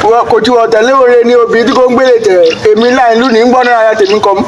kò tí wọ́n tẹ̀lé oore ní obìnrin tí kò ń gbélé tẹ̀ èmi láì lù ní ń gbọ́n náà tèmi kọ́ mú.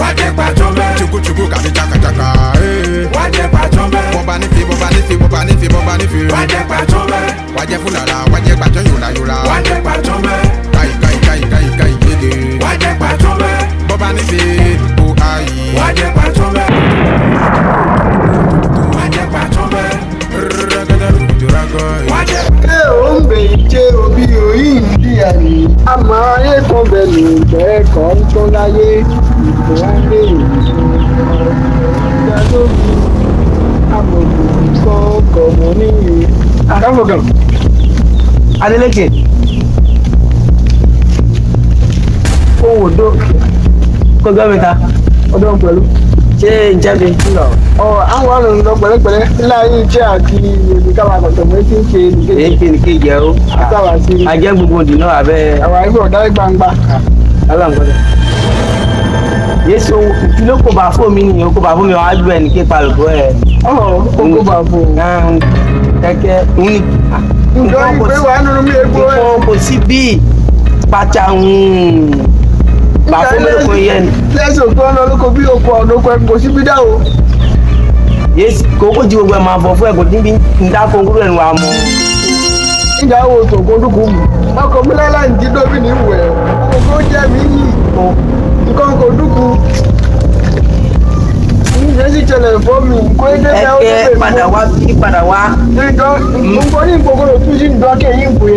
Wajẹ pàjọ́ mẹ́. Chukuchuku kàfi jakajaka. Wajẹ pàjọ́ mẹ́. Bọ́ba nífi. Wajẹ pàjọ́ mẹ́. Wajẹ fúlàlà, wajẹ pàjọ́ yòlà. Wajẹ pàjọ́ mẹ́. Káyì gbèdé. Wajẹ pàjọ́ mẹ́. Bọ́ba nífi o ayi. Wajẹ pàjọ́ mẹ́. Wajẹ pàjọ́ mẹ́. Ṣé ò ń bè jẹ́ òbí òyìn bí àná? Àmọ́ ayé kan bẹ̀ lè bẹ́ẹ̀ kọ́ ń tó láyé. Ìgbà ń lè ìjà lóbi. Amòkùn kọ́kọ́ mọ́ níyì. Àkàfọ̀gàn. Adéléké. Ohun òdo. Kó gbọ́ mi ta. Ọdún pẹ̀lú. Ṣé ìjáde lọ? Àwọn àrùn lọ pẹ̀lẹ́pẹ̀lẹ́ láyé iṣẹ́ àti èdè káwà àtọ̀tọ̀ mọ́ tí ń ṣe nìkejì. Èyí ṣe nìkejì ẹ̀ o. Àtàwà sí. Ajẹ́ gbogbo dì náà abẹ́. Àwọn àìsàn ọ̀dá gbangba. Aláǹgbọ́dọ̀. Yéṣu ló kó bá fún mi nìyẹn kó bá fún mi wọ́n á ju ẹnì ké palùkọ́ ẹ̀. Kókó bá fún un. Kẹ̀kẹ́ ń. Nítorí pé wàá nínú mi egbò ẹ̀. Nǹkan kò sí bíi pàtà bá fún mi lóko yẹn. Lẹ́sìn òkú ọ̀nà olóko bí òkú ọ̀nà oko ẹ̀ kò sí bí dá o. Yéṣu kókó jí gbogbo ẹ̀ máa bọ̀ fún ẹ̀ kò tí bí ń dá kónkúrò ẹ̀ wà mọ́. Ìjà wo tòkó dúkú mu. Ọkọ̀ mi lẹ́la ń jí dóbi ní ìwẹ̀. Ọkọ̀ ó jẹ́ mi yìí. Nǹkan kò dúkú. Ìyẹn sì ṣẹlẹ̀ fọ́ mi. Ẹ̀kẹ́ padà wá. Nǹkan ní ìkòkòrò tún sí ìdọ́kẹ́ yìí ń pè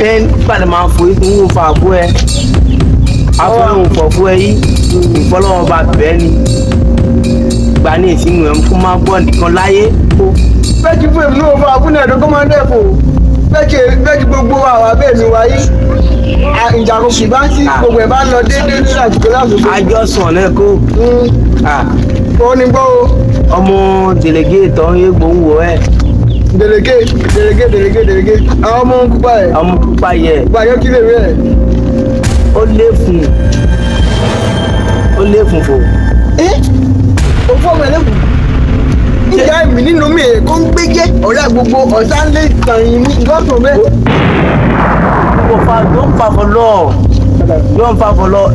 é. Ẹ padà máa fò ìfún fa fún ẹ. Afọlọ́hún fọ̀ fún ẹ yìí. Ìfọlọ́wọ́ bá bẹ́ẹ̀ ni. Gba ní ìsinmi ẹ̀ kó máa gbọ́ nìkan láyé. Bẹ́ẹ̀ ti fún èmi ní òfin àbúnà ẹ̀dọ́ kó máa ń dẹ̀fọ̀. Bẹ́ẹ̀ ti gbogbo àwọn abẹ́ mi wáyé. Ìjà kò sì bá sí gbogbo ẹ̀ bá lọ déédéé ní àsìkò lásìkò. Àjọsùn ọ̀nà ẹ̀kọ́. Ó ní gbọ́ o. Ọmọ délégé ìtọ́ egbò ń wọ ẹ̀. Délégé. Àwọn ọmọ ń pupa ẹ̀. Ọmọ pupa yẹ. Gbàgbé kí lè rí ẹ̀. Ó léfun fò. O fọ́ ọmọ ẹlẹ́kùn. Ìjà mi nínú mi èkó ń gbéjẹ́ ọ̀rẹ́ gbogbo ọ̀sán lè tàn yín ní gọ́ọ̀tún bẹ́ẹ̀. Yóò ń fa fọlọ́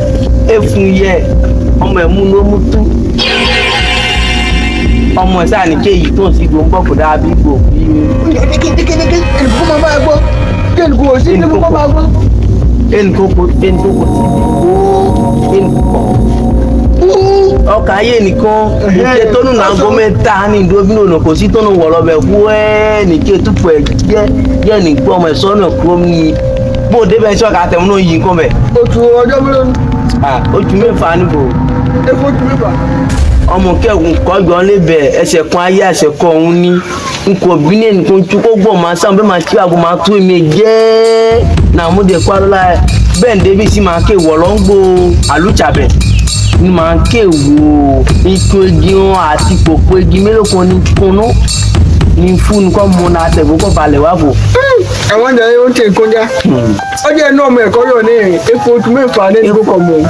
efun yẹ ọmọ ẹ̀mú ló mú tú. Ọmọ ẹ̀ sáà ní kéyìí tó ń sí gbòǹ bọ̀ kò dáa bí gbò. Dékédéké ẹnìkó máa bá ẹ gbọ́. Kí ẹnìkó ò sí ní kókó máa gbọ́. Ẹnìkó ọkà ayé nìkan nìké tónú náà gómẹ́ta ní ìdóbínú ọ̀nà kò sí tónú wọ̀lọ́bẹ̀ kú ẹ́ nìké túpọ̀ ẹ̀ jẹ́ nìgbọ́ ọmọ ẹ̀sọ́ náà kúrò ní bó débẹ̀ iṣẹ́ ọ̀kà àtẹ̀mú náà yìí nǹkan bẹ̀. Oṣù ọjọ́ mélòó ni? Oṣù mẹ́fà níbo. Epo oṣù mẹ́fà. Ọmọ kẹ́gùn kọ́jọ́ lébẹ̀ ẹsẹ̀ kan ayé ẹsẹ̀ kan òun ní nkò bí ní ẹnìkan tí kò gbọ́ máa sáwọn bẹ́ẹ̀ máa tí àgọ́ máa tó èmi jẹ́ náà mo dẹ̀ kọ́ lọ́la bẹ́ẹ̀ ń débi sí máa ké wọ̀ lọ́ngbò àlùchàbẹ̀ ní máa ké wò ikú egi wọn àti pòpò egi mélòó kan ní kúnú ní fún nǹkan mọ́ náà tẹ̀gbọ́n kọ́ balẹ̀ wá fò. Àwọn ìjà yóò tẹ̀ kọjá. Ó jẹ́ inú ọmọ ẹ̀kọ́ yọ̀ ní epo oṣù mẹ́fà ní ìdúgbò kan mọ́.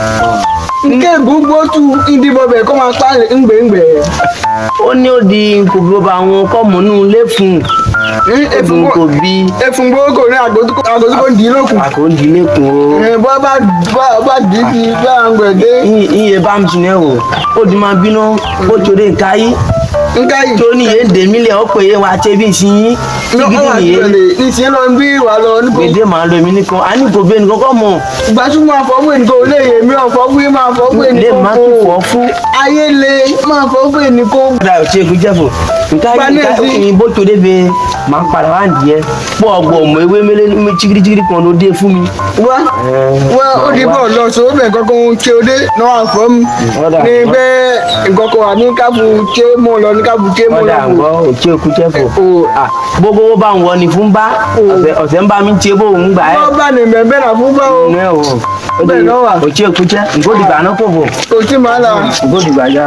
Nke gbogbo tu ìdìbò bẹ̀ kọ́ máa pa ńgbẹ̀ngbẹ̀. Ó ní ó di nkòbí ọba àwọn kọ́mù nù lẹ́fun. Efun kò bí. Efun gbogbo ní àgọ́síkò ń di lókun. Àkòndì lẹ́kùn o. Bọ́ bá dì í ti bá ń gbẹ̀dẹ́. Iye bá mi sùn ẹ̀ wò. Ó di máa bínú. Ó tòde nkáyí. Nkáyí. Tó ní yé dèmílẹ̀ ọ̀pọ̀ yẹn wá tẹ́ bí ìsinyìí. Ìsìn lọ ń bí wà lọ nípo. Gbèdé máa lo èmi nìkan. A ní kò bí ẹnìkan kọ́ mọ̀. Ìgbà tí mo máa fọ́ fún ẹnìkan olè èmi ọ̀fọ́ fún yín máa fọ́ fún ẹnìkan. Lè má tún fọ́ fún. Ayé le máa fọ́ fún ẹnìkan. Padà ò ṣe é kú jẹ́fò. Nkáyí bó tó dé bẹ́ẹ̀ máa padà wá nìyẹn. Pọ̀ ọgbọ̀n ọmọ ewé mélé chigiri kan ló dé fún mi. Wá ó di bọ́ọ̀ lọ sọ bẹ́ẹ̀ kankan ṣe ó dé náà àfọ́ mi. Ní bẹ́ẹ̀ nǹkan wà ní kábù ṣé mọ́ lọ ní kábù ṣé mọ́ lọ. Ọ̀dà àgbọ̀ ò ṣe é kú jẹ́fò. Gbogbo owó bá ń wọ ni fún bá. Ọ̀sẹ̀ ń bá mi ṣe bó ń gbà ẹ́. Wọ́n bá ní bẹ̀bẹ̀ náà fún bá o. Bẹ́ẹ̀ náà wà. Ò ṣe é kú jẹ́. Ngódìgbà náà kò bò. Kò tí màá là. Ngódìgbà já.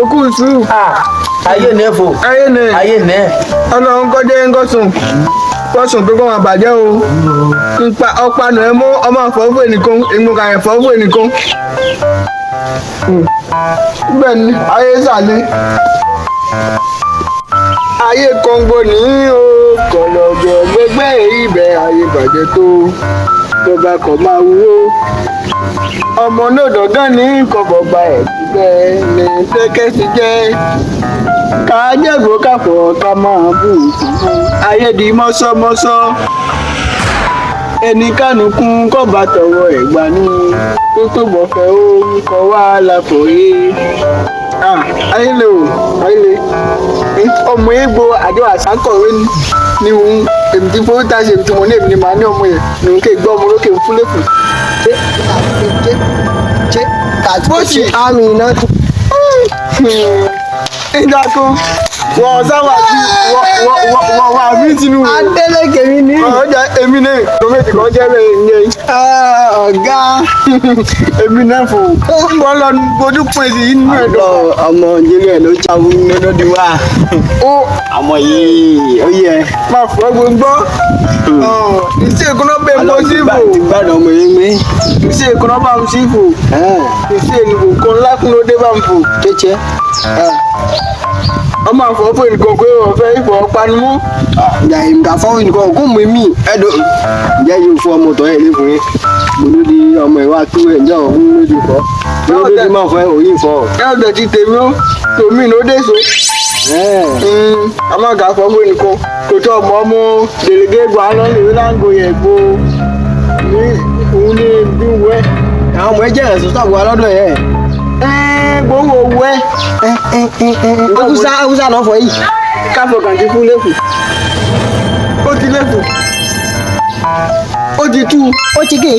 Okú sùúrù. Ayé ní ẹ̀fọ́. Ayé ní ẹ̀. Ọlọ́run kọ́jẹ́ ń gọ́sùn. Gọ́sùn pé kọ́ máa bàjẹ́ o. Ọ̀pá nà ẹ mú ọmọ àfọ́fún ẹnìkan. Ìmúka ẹ̀ fọ́fún ẹnìkan. Bẹ́ẹ̀ ni ayé sàlẹ̀. ayé kọ́ngbó ní o kọ̀lọ̀bọ̀ gbẹgbẹ́ ibẹ̀ ayé bàjẹ́ tó bá kọ̀ máa wúwo ọmọ náà dọ̀gán ní kọ̀bọ̀ gba ẹ̀ síbẹ̀ ní tẹ́kẹ́sì jẹ́ ká jẹ́gbó káfọ̀ ká máa bù ayé di mọ́sọ́mọ́sọ́ ẹnì kánukún kọ́ba tọwọ́ ẹ̀gbá ní tó bọ̀fẹ́ ó ń kọ́ wá láfòye ayílẹ̀ o ayílẹ̀ ọmọ egbò àjọ àsákọ̀wé ni òun èmi tí fowó tá a ṣe tí mo ní èmi ni màá ní ọmọ yẹn ní òun kè gbọ́ ọmọ lókè ń fúlẹ̀kù. bó ṣe àmì iná tó. ìjà kan wọ́n sábà tí wọ́n wà mí Tinubu. Adéléké mi ní. ọjà èmi náà gọ́mẹ̀tì kan jẹ́ bẹ́ẹ̀ ń yẹ. ọ̀gá èmi náà fò. wọ́n lọ bójú pèsè inú ẹ̀dọ̀. ọmọ Nàìjíríà ló jáwé lọ́dọọdún wa. àmọ́ yìí ó yẹ. máa fọ́ gbogbo. iṣẹ́ ìkúná bẹ́ẹ̀ mọ́ sí ibò. gbàdọ̀ ọmọ yìí mi. iṣẹ́ ìkúná bá mi sí ibò. iṣẹ́ ìlú kan lákúnlódé bá mi fò. kéèké ọmọ àfọwọ́fọ́ nìkan pé ọ̀fẹ́ ìfọ̀ panumọ́. ìyá ìgbà fọwọ́ nìkan ògùn mi mí ẹ̀dọ̀ ìyá yóò fún ọmọ tọ́ ẹ̀ lẹ́fún yẹn mo ló di ọmọ ìwà tó ẹ̀ ǹjẹ́ òun ló di fọ́ ló di máa fọ òyìn fọ́. ẹ ọ̀dọ̀ ti tèmi ó tòmí ló dé so. àmọ́ gà fọwọ́ nìkan kò tó ọmọ dèrègé gbà lọ́nà láǹgò yẹn gbó òun ní bí wẹ́. àwọn ọmọ ẹ jẹ́ ẹ̀sùn sábò alọ́dọ̀ yẹn. gbowó wẹ́. Awúsá náà fọ yìí. káfọ̀ kàǹtí fún lẹ́kù. ó ti lẹ́kù. ó ti tú. ó ti gé.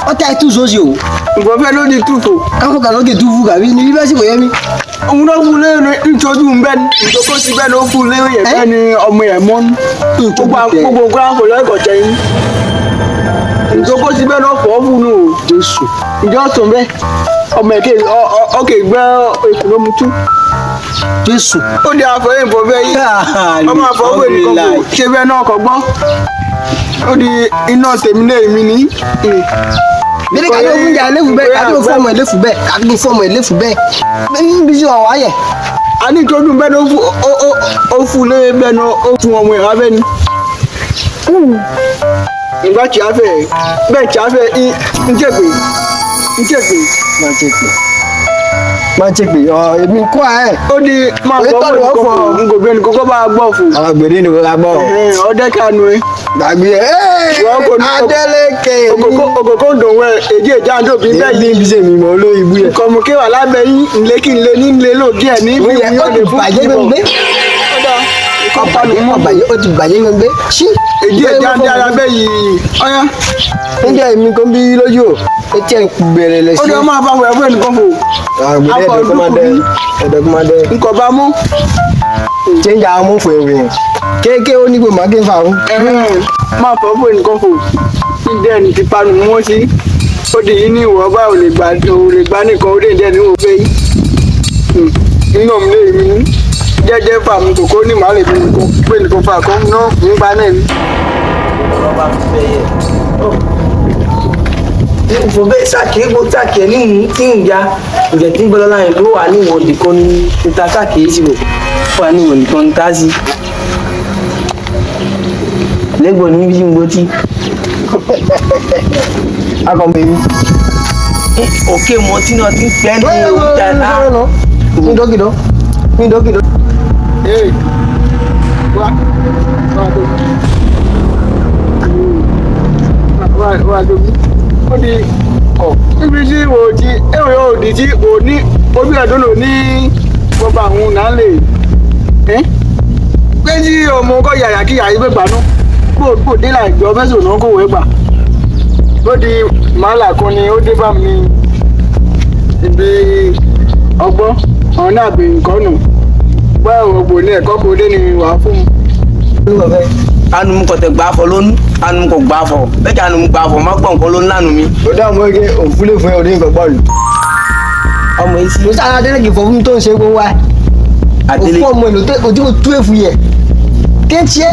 ó tẹ́ ẹ tú sósì o. nǹkan fẹ́ ló di tú fò. káfọ̀ kàǹtí ó ti tú fún kàbí ní bíbẹ́ sì kò yẹ mi. òun ló fún lẹ́nu nítorí ń bẹ́ni ìjókòó sí bẹ́ni ó fún lẹ́nu yẹn bẹ́ni ọmọ yẹn mọ́. gbogbo nǹkan àpò lọ́kọ̀ jẹ́ yín. ìjókòó sí bẹ́ni ó fọ́ fún un o. Jésù. ìjọ sùn bẹ́ẹ̀ ọmọ ẹ̀kẹ́ ọkẹ́ gbẹ́ èkó ló mu tú. Jésù. ó di àfọyín bọ̀ bẹ́ẹ̀ yìí ọmọ àfọwọ́ nìkan kò ṣe bẹ́ẹ̀ náà kọ́ gbọ́. ó di iná tèmi náà èmi ní. bíi ká ló fún jà lẹ́fù bẹ́ẹ̀ ká ló fún ọmọ ẹ̀ lẹ́fù bẹ́ẹ̀ ká ló fún ọmọ ẹ̀ lẹ́fù bẹ́ẹ̀ níbi tí wọ́n wáyẹ̀. a ní ìtọ́jú bẹ́ẹ̀ ni ó fún lé bẹ́ẹ̀ ni ó fún ọmọ ẹ̀ wá bẹ́ẹ̀ ni. ìgbà tí a fẹ́ bẹ́ẹ̀ tí a fẹ́ ń jẹ̀gbẹ́ máa ń ṣègbè èmi kọ́ ẹ̀. ó di máa fọ́ fún ngòbí ẹni kókó bá gbọ́ fún. àwọn àgbèrè ni kò ká gbọ́. ọdẹ kanu ẹ. gbàgbé ẹ Adéléké ni. ògòkó ń dòun ẹ èdè ìjà ń dòbí bẹ́ẹ̀ yìí. bí sèmi mọ olóyè ibú yẹn. nǹkan mú kí wà lábẹ́ yín ńlẹ́ kí ńlẹ́ ní ńlẹ́ lò díẹ̀ ní ibi yìí ó lè fún ìgbìmọ̀. ó ti bàjẹ́ gbẹgbẹ́. èdè ìjà ń dára bẹ́ẹ̀ yìí ọ̀yá. níjẹ́ èmi kan bí lójú o ó tiẹ̀ bẹ̀rẹ̀ lẹ̀ sí. ó ní ọmọ àbáwọ̀ ẹ̀fọ́ ẹnìkan fò. akọ ọdúnkùnrin nǹkan bá mú. jẹ́njà amú fún ewé yẹn kéèké ó nígbò má kí n fa o. máa fọ́ fún ẹnìkan fò kí dẹ́ ẹni ti panu mú wọn sí. ó di yìí ní ìwọ bá ò lè gbá nìkan ó dé ìdẹ́ ní wò fẹ́ yìí. nínú mi lè mi jẹ́jẹ́ fà mí kòkó ní màá lè fi nìkan pé nìkan fà kọ́ náà ń gba náà ni. Fò bẹ́ẹ̀ sàkíyé gbó sàkíyé ní tí ń ya ǹjẹ́ tí ń gbọ́dọ̀ láyé ló wà ní ìwọ̀n nìkan ní ta sàkíyé sí wò wà ní ìwọ̀n nìkan ní ta sí. lẹ́gbọ̀n ní bí ń gbó tí. akọ̀mọ̀ èmi. òkè mọ tí náà ti ń pẹ́ ní ìjà náà. ní dókítà. wá tóbi. ó di níbi tí wò ó ti èwe òdì tí wò ní ojú ẹ̀dọ́ lò ní gbogbo àwọn náà lè pé tí ọmọ kọ́ yàyà kí yàrá ìgbé gbà náà kó dé láì jọ fẹ́sùn náà kó wẹ́ gbà. ó di màálà kan ni ó dé bá mi ibi ọgbọ́n àwọn náà bè nǹkan nù bá ògbò ní ẹ̀kọ́ kó dé ni wàá fún mi. anu kọtẹ gbafọ lónú anu kò gbafọ bẹ́ẹ̀ kí anu gbafọ má gbọ nǹkan lónú lánàá mi. ó dáhùn mọ́ ike òfúlé fún ẹ òní nǹkan bọ́ọ̀lù. ọmọ yìí sí. mo sára Adéléké fọ fún mi tó ń ṣe gbówó wa. Adéléké òfú ọmọ èlò tí kò tú èfù yẹ. kéńtiẹ́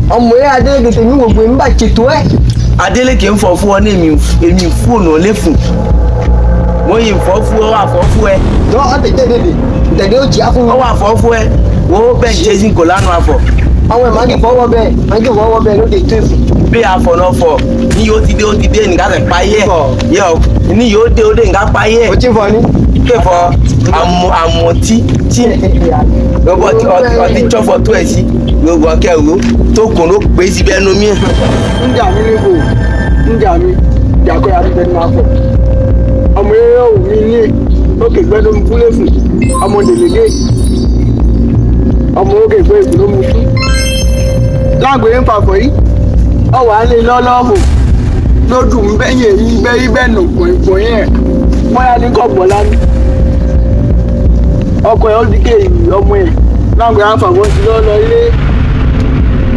ọmọ yẹn Adéléké tèmi wò pé n bá ṣètò ẹ. Adéléké ń fọ fún ọ ní èmi fóònù ọ̀lẹ́fùn wọ́n yìí fọ́ fún ọ àfọ́ fún ẹ. no tẹ̀lé ó jìá fún ọwọ́ àfọ́ fún ẹ wo bẹ́ẹ̀ jẹ́ sí kò lánàá àfọ̀. àwọn ìmọ̀ àgè fọwọ́ bẹ́ẹ̀ ló dé tó èfò. bí àfọ̀ náà fọ̀ ní yóò ti dé nǹkan tẹ̀ páyé yẹ ní yóò dé nǹkan páyé. o ti fọ ni. kéfọ àmọ̀tí tí gbogbo ọtí tsọ́fọ̀ tó ẹ̀ sí gbogbo akẹ́wò tó kùn ló gbé síbi ẹnu mi. ń jà mí níbo ń jà mí jàkọ́ ya bíbẹ́ ní máa fọ̀ ọmọ eré òun mi ní òkè gbẹ́dọ̀ ń kúlé fún ọmọ dèlédé ọmọ òkè gbẹ́ ìgbìló mu fún láàgbé ń papọ̀ yìí ọwọ́ á lé lọ́lọ́hùn lódù ń bẹ́yìn èyí bẹ́ẹ̀ nù gbọ̀ngbọ̀n yẹn wọ́n yá ní kọ̀bọ̀ lánàá ọkọ̀ ẹ̀ ó di kéèyì ọmọ ẹ̀ láàgbé á fàbọ̀ sí lọ́lọ́ ilé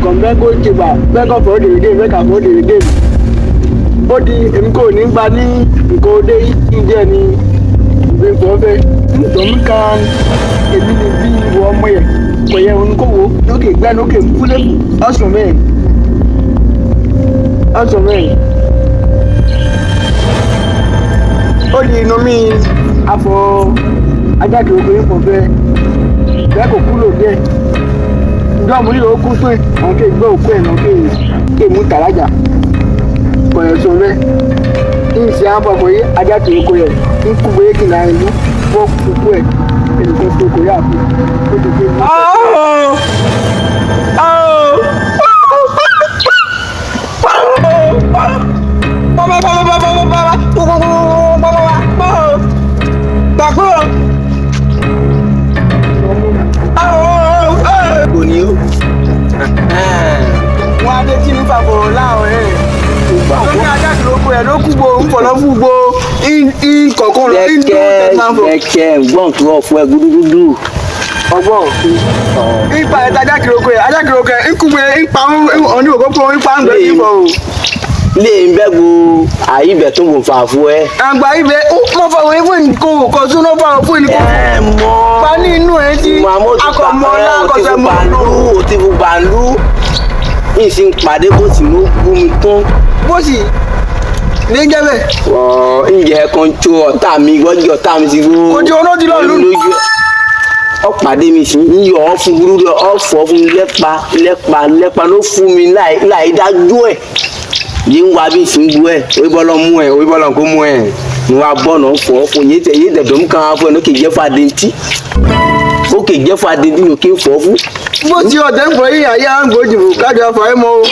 kọ̀m̀bẹ́kó jìbà bẹ́ẹ̀kọ̀fọ̀ dèlédé bẹ́ẹ̀kàfọ̀ dèlédé mi ó di èmi kò ní gba ní nǹkan òde ìjẹ́ ni ìgbẹ́fọ́fẹ́ nítorí kan èmi ni bí ìwọ ọmọ yẹn kò yẹ òun kò wò lókè gbẹ́ lókè fúlẹ̀ ọ̀sùn mẹ́rin ó di inú mi afọ ajáde obìnrin kò fẹ́ bẹ́ẹ̀ kò kúrò díẹ̀ ìjọba nílò ó kú tó àwọn kéè gbé òkú ẹ̀ náà kéè mú tàlájà kọ̀yẹ̀ sọ bẹ́ẹ̀ ní ìsìn àpapọ̀ yìí ajáde oko yẹ ń kú bóyá kì náà ìlú wọ́n kúkú ẹ̀ ẹnìkan tó kò yà fún ó ti gbé mú. kò ní o. wọn á dé tí ní papọ̀ láàrin ẹ̀ lórí ajáde oko ẹ̀ ló kú gbo ń fọ̀lọ́ fún gbo ìkọ̀kan lọ ìdúró tẹ̀sán lẹ́kẹ̀ gbọ́n tó ọ̀ fún ẹ gúdúgúdú. ọgbọ́n ipa ẹ̀ta ajáde oko ẹ̀ ń kú gbé ipa ọ̀ní òkókó ipa ń gbé ìfọ̀ o. lè ń bẹ́ gbo àyíbẹ̀ tó mọ̀ fà fún ẹ. àgbà ibẹ̀ ó mọ̀ fà wọ́n fún ìkó kò tún náà fà wọ́n fún ìkó. ẹ mọ pa ní inú ẹ tí akọ̀mọ́ lákọ̀ọ́sẹ̀ mọ́ o ti fún bàálù ìsìn pàdé bó ti mú gúnmi tán. bó sì ní jẹ́bẹ̀. ǹjẹ́ kan tó ọ̀tá mi gbọ́dọ̀ ọ̀tá mi ti gbó. kò tí ọ̀nà ti lọ lù. ọ̀pàdé mi sì ń yọ ọ́ fún gbúdúdú ọ̀fọ̀ fún lẹ́pa ló fún mi láì dájú ẹ̀ yìí ń wá bí ìsìnkú ẹ̀ oríbọ́lọ́ mú ẹ̀ oríbọ́lọ́ kó mú ẹ̀ ni wàá bọ́ọ̀nù fọ́ fún yìí tẹ̀dọ̀ ń kan fún ẹ̀ lókè jẹ́ fàdéntì ó kè jẹ́ fàdéntì ní òkè fọ́ fún. bó ti ọ̀tẹ̀ ń pọ̀ yìí àyà ń gbòjìbò kájọ afọ ẹ̀ mọ́ o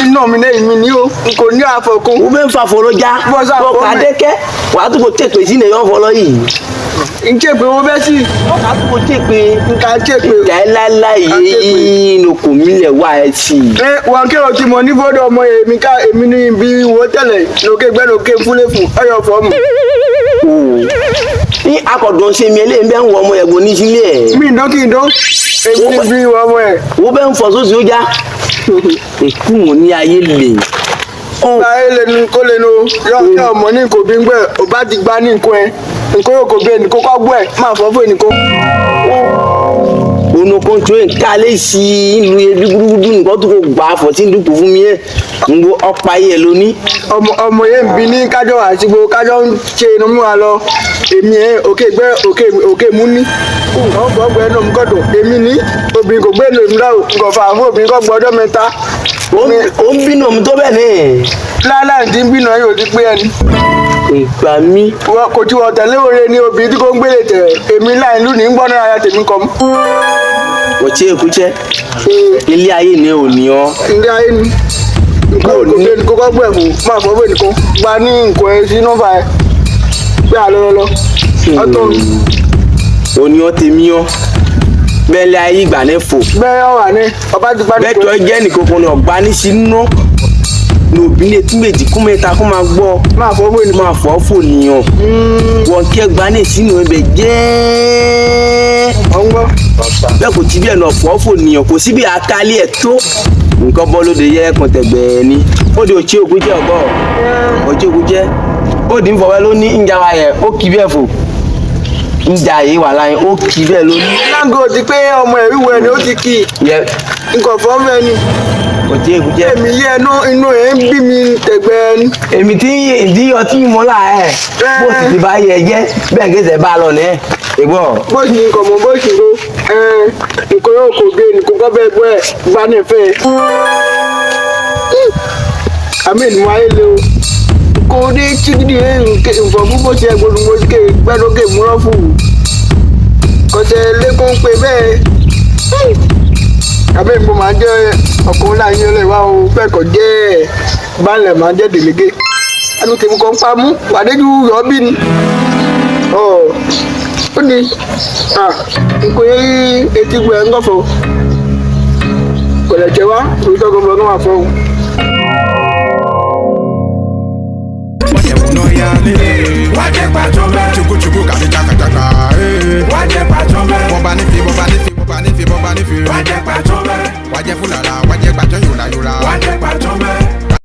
iná mi lẹ́yìn mi ní o n kò ní àfọkún. wo bẹ́ẹ̀ ń fa fọlọ́jà lọ́kà adékẹ́ wàá tó kò tẹ̀pẹ̀ sí nìyẹn fọlọ́ yìí. n ké pé wọ́n bẹ́ sí. wàá tó kò tẹ̀pẹ̀. n ká ké pé. ìjà ẹ̀ láíláí yìí ní kò mílẹ̀ wá ẹ̀ sí. wọn kí o ti mọ ní fọdọ ọmọ èmi ní ibi wo tẹ́lẹ̀ lókè gbẹ lókè fúlé fún ọyọ fọọmù. ní akọ̀dọ̀ ṣe mi eléyìí bẹ́ẹ̀ ń wọ ọmọ ẹ̀gbọ́n ní sílé ẹ̀. mi ìdán kí n dán èmi ní bí wọ ọmọ ẹ̀. wo bẹ́ẹ̀ ń fọ sósì ó já èkú wọn ní ayé lè. ayé lẹnu kó lẹnu yọ ọmọ ní nǹkan bí ń gbẹ ò bá ti gbá ní nǹkan ẹ nǹkan yóò kó bí ẹnì kó kọ́ gbọ́ ẹ̀ máa fọ́ fún ẹnìkan. onokun tó ń kálé sí ìlú ebi gbúgbúdú nǹkan tó kò gbà á fọ̀ tí ń dúpọ̀ fún mi ẹ̀ ń gbọ́ ọ̀pá yẹ lóní. ọmọ yẹn ń bi ní kájọ àtìgbò kájọ ń ṣe inú mú wa lọ èmi ẹ òkè mú ní nǹkan fọ́ gbẹ náà mú kọ́dọ̀ èmi ní obìnrin kò gbé lèmi náà nǹkan fà fún obìnrin kọ́ gbọ́dọ̀ mẹ́ta. ó ń bínú mi tó bẹ́ẹ̀ ní. láláì tí ń bínú ẹ yóò ti pé ẹni. ìgbà mi. kò tí wọ́n tẹ̀lé òre ní obìnrin tí kò ń gbélé tẹ̀ èmi láì lù ní gbọ́dọ̀ ara tèmi kọ́ mu. òtí èkúchẹ́ ilé ayé ni ò ní ọ. ilé ayé ni nǹkan ò ní kó kọ́ gbẹ̀ fún máa fọ́ bẹ́ẹ̀ nìkan gba ní nǹkan ẹ sí nọ́mbà ẹ pé àlọ́lọ́lọ́ ọ̀tọ̀ òní ọ tèmi ọ bẹ́ẹ̀ lé ayé ìgbà ní fò. bẹ́ẹ̀ ọ wà ní ọba ti gbá ní. bẹ́ẹ̀ tó jẹ́ nìkan kan ní ọ̀gbá ní sínú lòbí lè tún méjì kún mẹ́ta kó máa gbọ́ máa fọ́ bẹ́ẹ̀ nìkan máa fọ́ fò nìyàn wọn kí ẹgbàá ní sínú ẹbẹ̀ jẹ́ ọ̀ngbọ́ bẹ́ẹ̀ kò tí bí ẹ̀nà fọ́ fò nìyàn kò síbi àkálí ẹ̀ tó nǹkan bọ́ lóde yẹ kọ̀tẹ̀gbẹ̀ ni ó di òtí ògùn jẹ́ ọ̀gọ́ òtí ògùn jẹ́ ó di ń fọwọ́ ló ní ìjàmbá yẹ ó kì í bẹ́ẹ̀ fò ìjà yìí wà láyé ó kì í bẹ́ẹ̀ ló ní. lágò ti pé ọmọ ẹ̀rí wẹ̀ ni ó ti kì í nǹkan fọ́ mẹ́ni kùjẹ́. èmi yẹ inú ẹ̀ ń bí mi tẹ̀gbẹ́ ni. èmi tí ìdí ọtí mọ́lá ẹ̀ bó sì ti bá yẹ jẹ́ bẹ́ẹ̀ gẹ́sẹ̀ bá lọ ní ẹ̀ ìgbọ́. bó ṣì ń kọ̀ mọ́ bó ṣì ń ro nǹkan yóò kò gbé nǹkan kọ́ bẹ́ẹ̀ bọ́ ẹ̀ gbá ní ìfẹ́ àmì ìnú ayé le o kò dé chigidi nǹkan búbó ṣe gbọdọ̀ mo ké gbẹ́dọ́gẹ́ múrọ́ fún un kọ́sẹ̀ lẹ́kọ̀ọ́ pé bẹ́ẹ̀ àmì ìbò máa jẹ́ ọkùnrin láàyè ọlẹ́wà o bẹ́ẹ̀ kọ́ jẹ́ balẹ̀ máa jẹ́ délégué ẹnu tèmi kan pamú wàdéjú rọ́bì ni ó ní nǹkan yẹn etí gbọ́ ẹ̀ ń gọ́fọ̀ kò lè jẹ́ wá òótọ́ gbọ́dọ̀ náà wà fọ́ o. Wajẹ pàjọ́ mẹ́. Chukuchuku kàbí jakajaka. Wajẹ pàjọ́ mẹ́. Bọ́ba nífi. Wajẹ pàjọ́ mẹ́. Wajẹ fúlàlà, wajẹ gbàjọ́ yòlá.